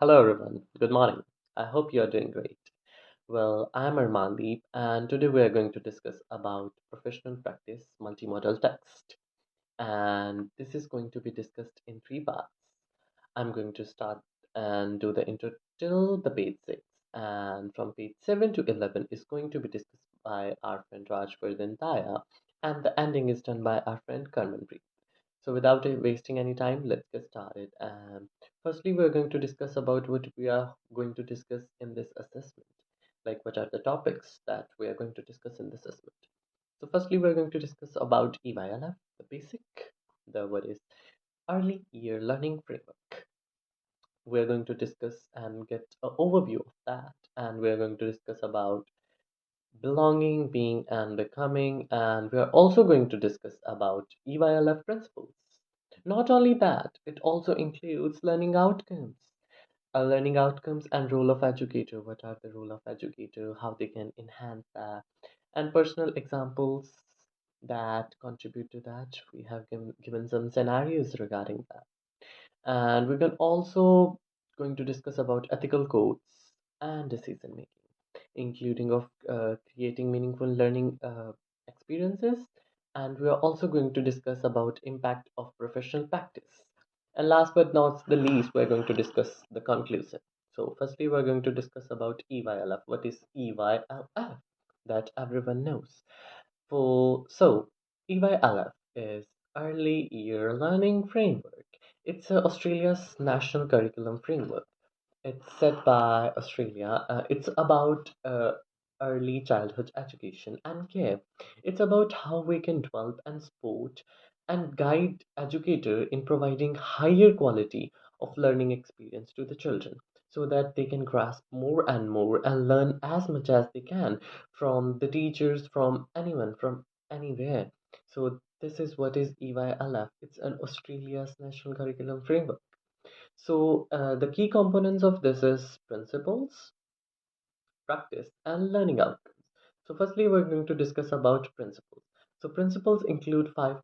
Hello everyone, good morning. I hope you are doing great. Well, I'm Armandeep and today we are going to discuss about professional practice multimodal text. And this is going to be discussed in three parts. I'm going to start and do the intro till the page 6 and from page 7 to 11 is going to be discussed by our friend Rajvardhan and the ending is done by our friend Karmanpreet. So without wasting any time, let's get started. Firstly, we're going to discuss about what we are going to discuss in this assessment. Like what are the topics that we are going to discuss in this assessment. So firstly, we're going to discuss about EYLF, the basic, the what is early year learning framework. We're going to discuss and get an overview of that, and we're going to discuss about belonging, being, and becoming. And we are also going to discuss about EYLF principles. Not only that, it also includes learning outcomes and role of educator. What are the role of educator? How they can enhance that, and personal examples that contribute to that. We have given some scenarios regarding that, and we're also going to discuss about ethical codes and decision making, including of creating meaningful learning experiences. And we are also going to discuss about impact of professional practice. And last but not the least, we're going to discuss the conclusion. So firstly, we're going to discuss about EYLF. What is EYLF? That everyone knows. EYLF is Early Year Learning Framework. It's Australia's national curriculum framework. It's set by Australia. It's about early childhood education and care. It's about how we can develop and support and guide educator in providing higher quality of learning experience to the children so that they can grasp more and more and learn as much as they can from the teachers, from anyone, from anywhere. So this is what is EYLF. It's an Australia's national curriculum framework. So the key components of this is principles, practice, and learning outcomes. So firstly, we're going to discuss about principles. So principles include five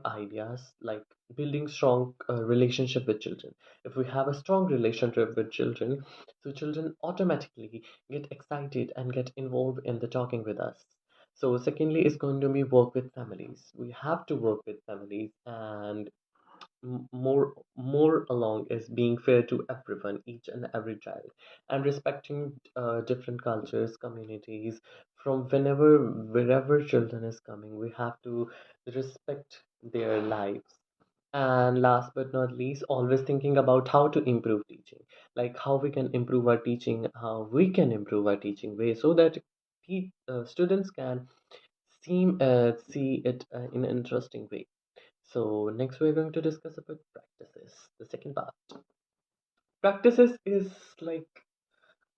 ideas like building strong relationship with children. If we have a strong relationship with children, so children automatically get excited and get involved in the talking with us. So secondly is going to be work with families. We have to work with families and more along is being fair to everyone, each and every child, and respecting different cultures, communities, from wherever children is coming. We have to respect their lives. And last but not least, always thinking about how to improve teaching, like how we can improve our teaching, how we can improve our teaching way so that students can see it in an interesting way. So next we're going to discuss about practices, the second part. Practices is like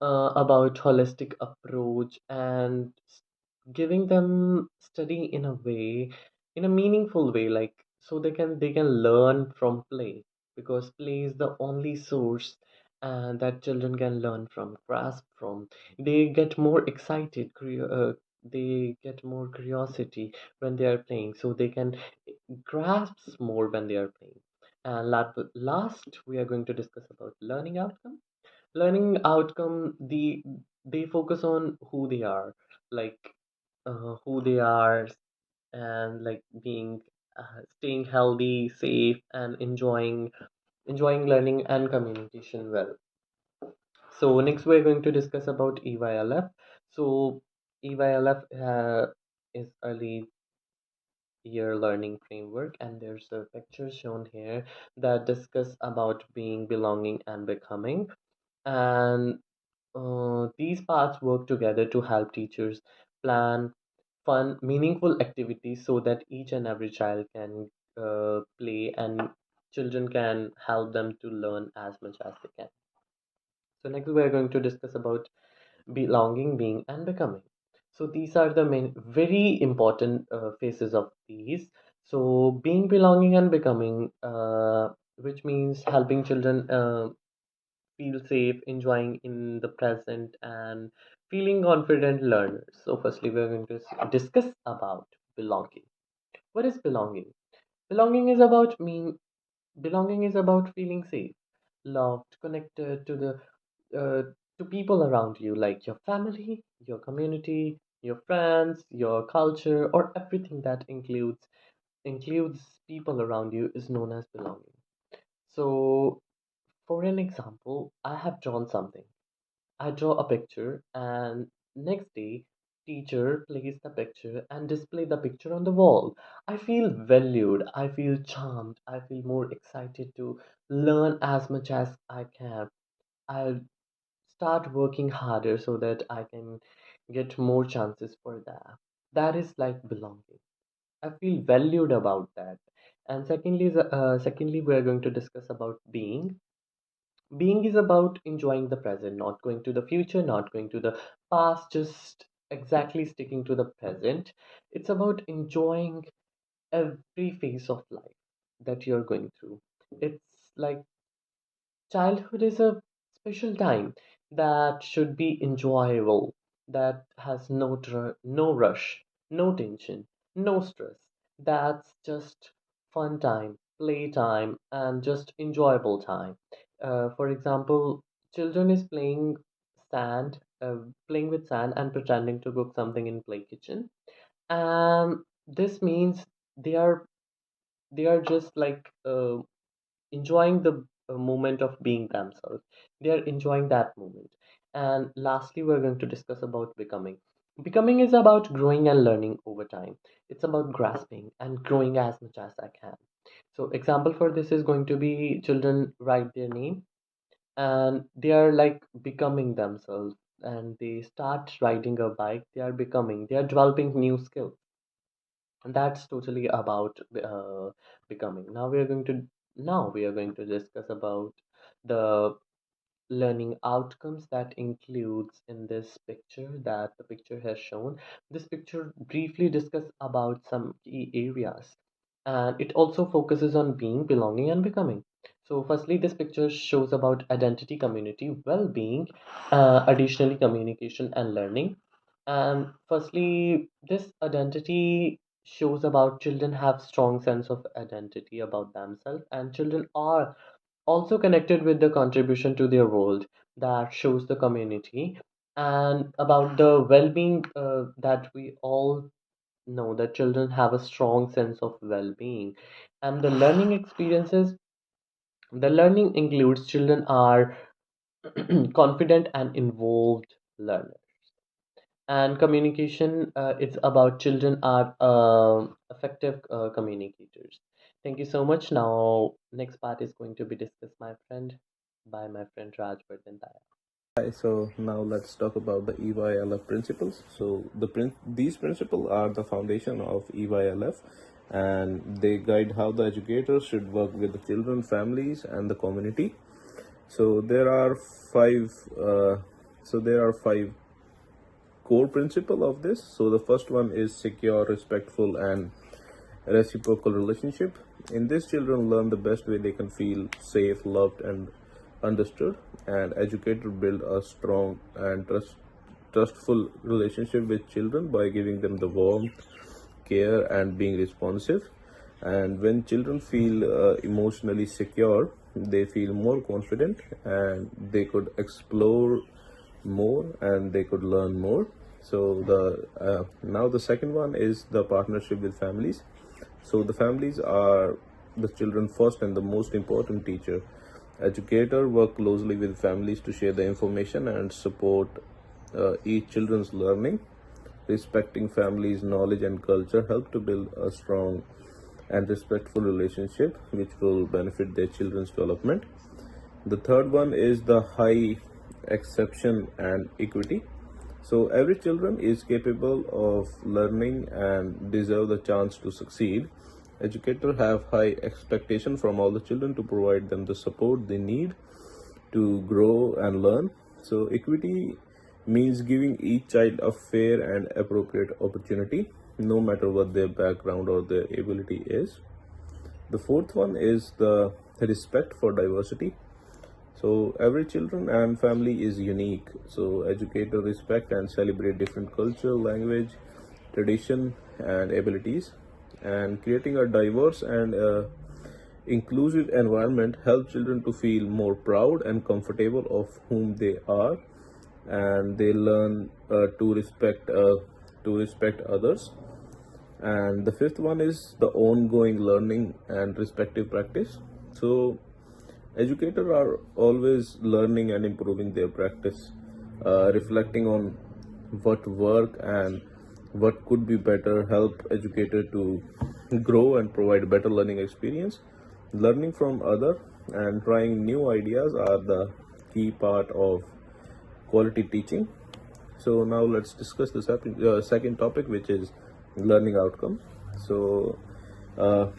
about holistic approach and giving them study in a way, in a meaningful way, like so they can learn from play, because play is the only source that children can learn from, grasp from. They get more excited, they get more curiosity when they are playing, so they can grasp more when they are playing. And last we are going to discuss about learning outcome. They focus on who they are, like who they are, and like being staying healthy, safe, and enjoying learning and communication well. So next we're going to discuss about EYLF. So EYLF is early year learning framework, and there's a picture shown here that discuss about being, belonging, and becoming. And these parts work together to help teachers plan fun, meaningful activities so that each and every child can play, and children can help them to learn as much as they can. So next we are going to discuss about belonging, being, and becoming. So these are the main, very important phases of these. So being, belonging, and becoming, which means helping children feel safe, enjoying in the present, and feeling confident learners. So, firstly, we're going to discuss about belonging. What is belonging? Belonging is about mean. Belonging is about feeling safe. loved, connected to the uh, to people around you, like your family, your community, your friends, your culture, or everything that includes people around you is known as belonging. So, for an example, I have drawn something. I draw a picture, and next day, teacher plays the picture and display the picture on the wall. I feel valued. I feel charmed. I feel more excited to learn as much as I can. I start working harder so that I can get more chances for that. That is like belonging. I feel valued about that. And secondly, we are going to discuss about being. Being is about enjoying the present, not going to the future, not going to the past, just exactly sticking to the present. It's about enjoying every phase of life that you're going through. It's like childhood is a special time that should be enjoyable, that has no rush, no tension, no stress. That's just fun time, play time, and just enjoyable time. For example, children is playing with sand and pretending to cook something in play kitchen. This means they are they are just like enjoying the moment of being themselves. They are enjoying that moment. And lastly, we're going to discuss about becoming. Becoming is about growing and learning over time. It's about grasping and growing as much as I can. So example for this is going to be children write their name and they are like becoming themselves, and they start riding a bike. They are developing new skills, and that's totally about becoming. Now we are going to discuss about the learning outcomes that includes in this picture that the picture has shown. This picture briefly discuss about some key areas, and it also focuses on being, belonging, and becoming. So firstly, this picture shows about identity, community, well-being, additionally communication and learning. And firstly, this identity shows about children have strong sense of identity about themselves, and children are also connected with the contribution to their world that shows the community. And about the well-being, that we all know that children have a strong sense of well-being. And the learning experiences, the learning includes children are confident and involved learners. And communication, it's about children are effective communicators. Thank you so much. Now next part is going to be discussed by my friend Raj Vardhan. Hi, so now let's talk about the EYLF principles. So these principles are the foundation of EYLF, and they guide how the educators should work with the children, families, and the community. So there are five. There are five core principle of this. So the first one is secure, respectful, and reciprocal relationship. In this, children learn the best way they can feel safe, loved, and understood. And educators build a strong and trustful relationship with children by giving them the warmth, care, and being responsive. And when children feel emotionally secure, they feel more confident and they could explore more and they could learn more. So the now the second one is the partnership with families. So the families are the children first and the most important teacher. Educator work closely with families to share the information and support each children's learning. Respecting families' knowledge and culture help to build a strong and respectful relationship which will benefit their children's development. The third one is the high exception and equity. So every children is capable of learning and deserve the chance to succeed. Educators have high expectation from all the children to provide them the support they need to grow and learn. So equity means giving each child a fair and appropriate opportunity, no matter what their background or their ability is. The fourth one is the respect for diversity. So every children and family is unique. So educators respect and celebrate different culture, language, tradition, and abilities, and creating a diverse and Inclusive environment help children to feel more proud and comfortable of whom they are, and they learn to respect others. And the fifth one is the ongoing learning and respective practice. So educators are always learning and improving their practice, reflecting on what work and what could be better, help educator to grow and provide better learning experience. Learning from other and trying new ideas are the key part of quality teaching. So now let's discuss the second topic, which is learning outcome. So uh,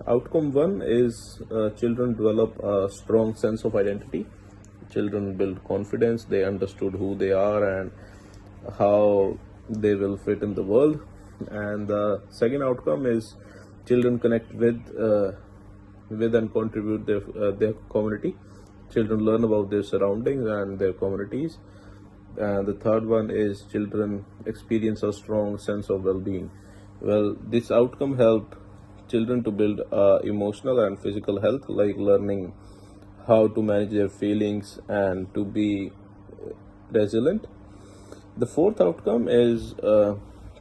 outcome one is children develop a strong sense of identity. Children build confidence. They understood who they are and how they will fit in the world. And the second outcome is children connect with and contribute their community. Children learn about their surroundings and their communities. And the third one is children experience a strong sense of well-being. Well, this outcome help children to build emotional and physical health, like learning how to manage their feelings and to be resilient. The fourth outcome is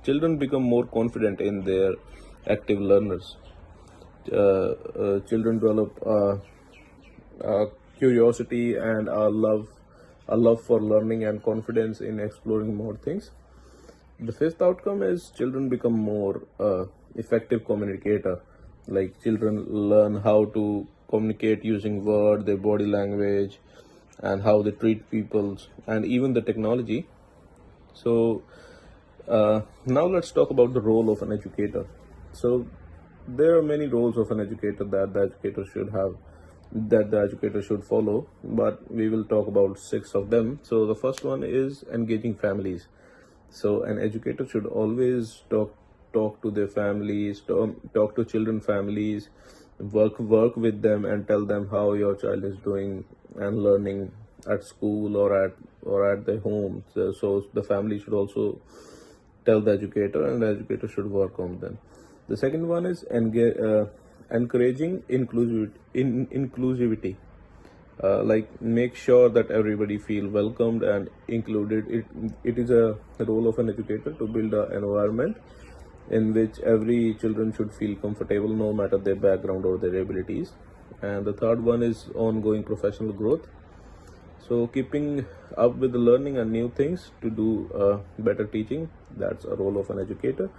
children become more confident in their active learners. Children develop uh, curiosity and a love for learning and confidence in exploring more things. The fifth outcome is children become more effective communicator. Like children learn how to communicate using word, their body language, and how they treat people, and even the technology. So now let's talk about the role of an educator. So there are many roles of an educator that the educator should have, that the educator should follow, but we will talk about six of them. So the first one is engaging families. So an educator should always talk to their families, talk to children families, work with them and tell them how your child is doing and learning at school or at their home. So the family should also tell the educator, and the educator should work on them. The second one is encouraging inclusivity. Like make sure that everybody feel welcomed and included. It is a role of an educator to build an environment in which every children should feel comfortable, no matter their background or their abilities. And the third one is ongoing professional growth. So keeping up with the learning and new things to do better teaching, that's a role of an educator.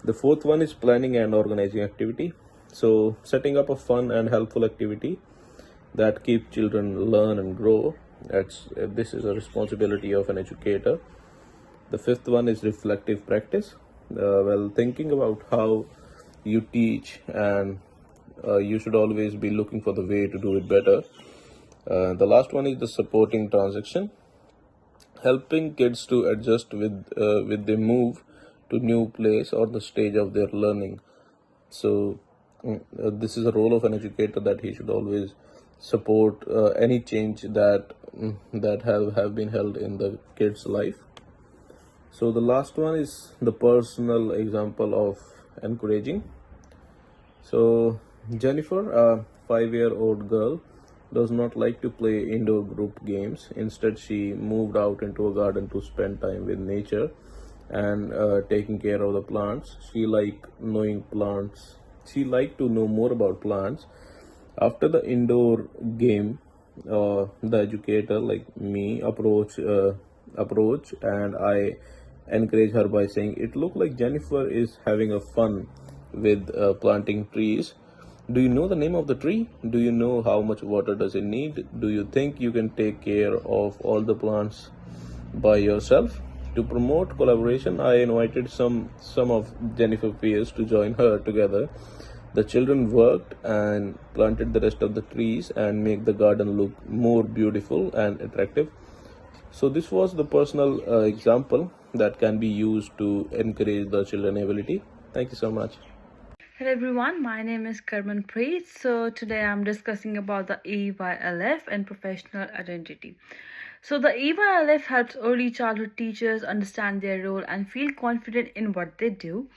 The fourth one is planning and organizing activity. So setting up a fun and helpful activity that keep children learn and grow. This is a responsibility of an educator. The fifth one is reflective practice. Well, thinking about how you teach, and you should always be looking for the way to do it better. The last one is the supporting transition, helping kids to adjust with the move to new place or the stage of their learning. So this is a role of an educator, that he should always support any change that have been held in the kid's life. So the last one is the personal example of encouraging. So Jennifer, a 5-year-old girl, does not like to play indoor group games. Instead, she moved out into a garden to spend time with nature and taking care of the plants. She liked to know more about plants. After the indoor game, the educator, like me, approach, and I encourage her by saying, "It looked like Jennifer is having a fun with planting trees. Do you know the name of the tree? Do you know how much water does it need? Do you think you can take care of all the plants by yourself?" To promote collaboration, I invited some of Jennifer's peers to join her together. The children worked and planted the rest of the trees and make the garden look more beautiful and attractive. So this was the personal example that can be used to encourage the children ability. Thank you so much. Hello everyone, my name is Karman Preet. So today I'm discussing about the EYLF and professional identity. So the EYLF helps early childhood teachers understand their role and feel confident in what they do.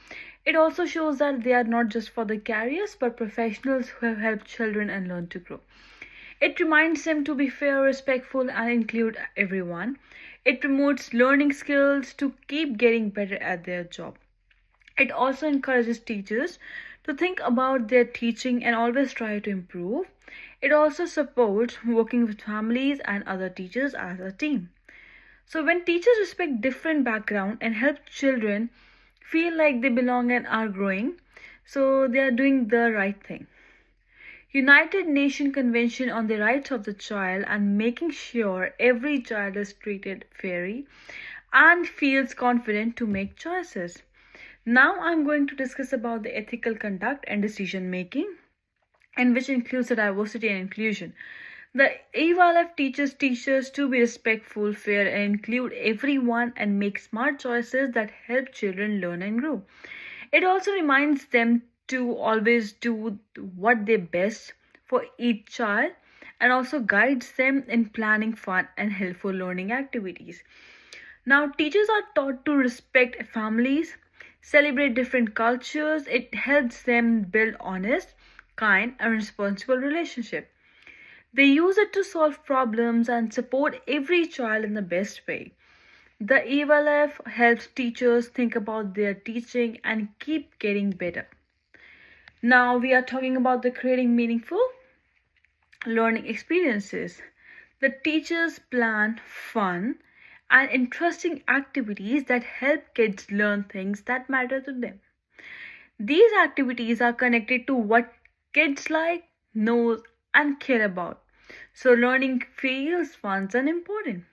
It also shows that they are not just for the careers but professionals who have helped children and learn to grow. It reminds them to be fair, respectful, and include everyone. It promotes learning skills to keep getting better at their job. It also encourages teachers to think about their teaching and always try to improve. It also supports working with families and other teachers as a team. So when teachers respect different background and help children feel like they belong and are growing, so they are doing the right thing. United Nations Convention on the Rights of the Child and making sure every child is treated fairly and feels confident to make choices. Now I'm going to discuss about the ethical conduct and decision making, and which includes the diversity and inclusion. The EYLF teaches teachers to be respectful, fair, and include everyone and make smart choices that help children learn and grow. It also reminds them to always do what they best for each child and also guides them in planning fun and helpful learning activities. Now, teachers are taught to respect families, celebrate different cultures. It helps them build honest, kind, and responsible relationship. They use it to solve problems and support every child in the best way. The ELF helps teachers think about their teaching and keep getting better. Now we are talking about the creating meaningful learning experiences. The teachers plan fun and interesting activities that help kids learn things that matter to them. These activities are connected to what kids like, know, and care about. So learning feels fun and important.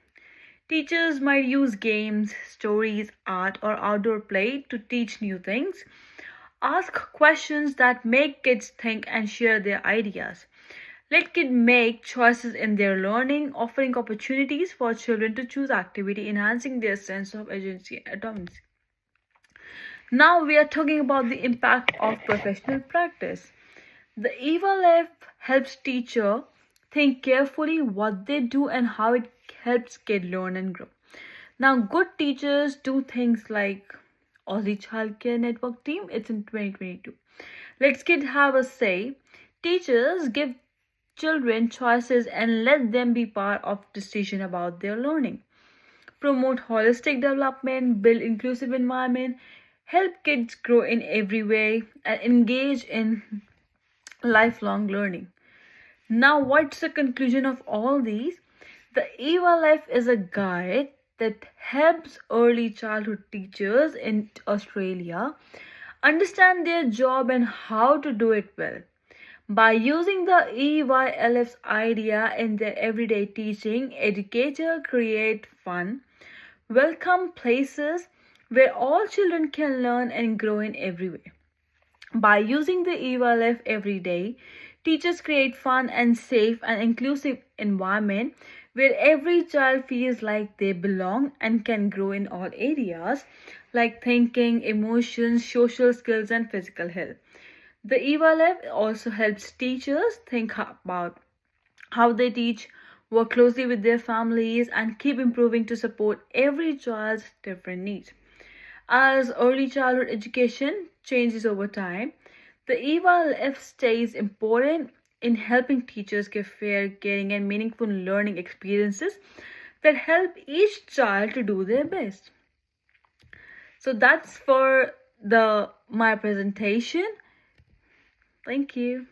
Teachers might use games, stories, art, or outdoor play to teach new things. Ask questions that make kids think and share their ideas. Let kids make choices in their learning, offering opportunities for children to choose activity, enhancing their sense of agency and autonomy. Now we are talking about the impact of professional practice. The EVA helps teacher think carefully what they do and how it helps kids learn and grow. Now, good teachers do things like Aussie Childcare Network team. It's in 2022. Let's kids have a say. Teachers give children choices and let them be part of decision about their learning. Promote holistic development, build inclusive environment, help kids grow in every way, and engage in lifelong learning. Now, what's the conclusion of all these? The EVA is a guide that helps early childhood teachers in Australia understand their job and how to do it well. By using the EYLF's idea in their everyday teaching, educators create fun, welcome places where all children can learn and grow in every way. By using the EYLF every day, teachers create fun and safe and inclusive environment where every child feels like they belong and can grow in all areas like thinking, emotions, social skills, and physical health. The EVA also helps teachers think about how they teach, work closely with their families, and keep improving to support every child's different needs. As early childhood education changes over time, the EVA stays important in helping teachers give fair, caring, and meaningful learning experiences that help each child to do their best. So that's for the my presentation. Thank you.